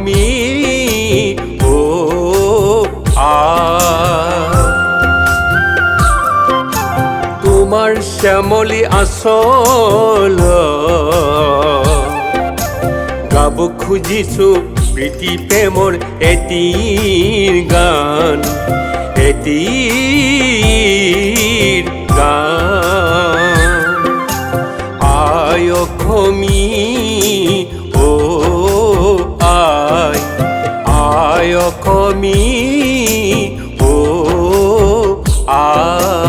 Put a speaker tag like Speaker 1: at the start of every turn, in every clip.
Speaker 1: অসমী ও তোমাৰ শ্যামলী আচল গাব খুজিছো প্ৰীতি প্ৰেমৰ এটিৰ গান এটিৰ গান আই অসমী ও আই আই অসমী ও আই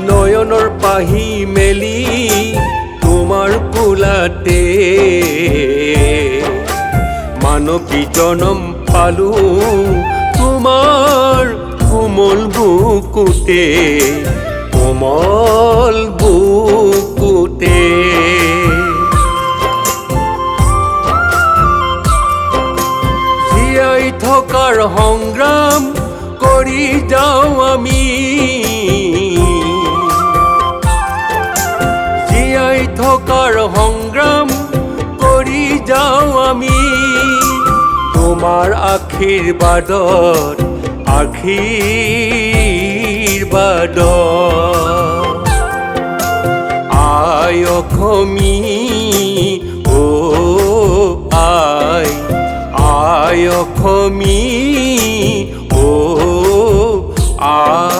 Speaker 1: নয়নৰ পাহি মেলি তোমাৰ কোলাতে মানৱী জনম পালো তোমাৰ কোমল বুকুতে কোমল বুকুতে জীয়াই থকাৰ সংগ্ৰাম কৰি যাওঁ আমি থকাৰ সংগ্ৰাম কৰি যাওঁ আমি তোমাৰ আশীৰ্বাদত আই অসমী ও আই আই অসমী ও আই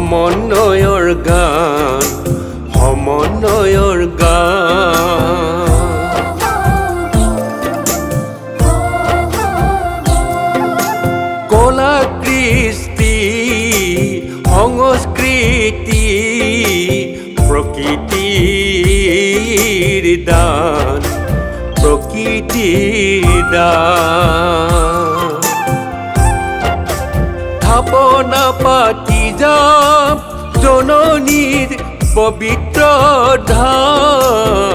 Speaker 1: সমন্বয়ৰ গান সমন্বয়ৰ গান কলা কৃষ্টি সংস্কৃতি প্ৰকৃতিৰ দান প্ৰকৃতিৰ দান থাপনা পাতি যাম জননীৰ পবিত্ৰ ধাম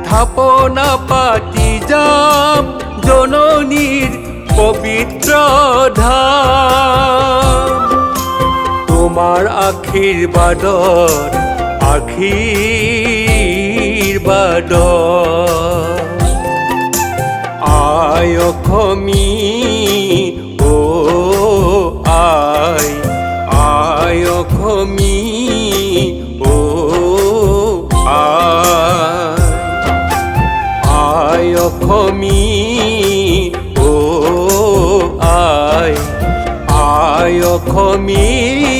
Speaker 1: থাপনা পাতি যাম জননীৰ পবিত্ৰ ধাম তোমাৰ আশীৰ্বাদত আই অসমী ও আই আই অসমী ও আই অসমী ও আই আই অসমী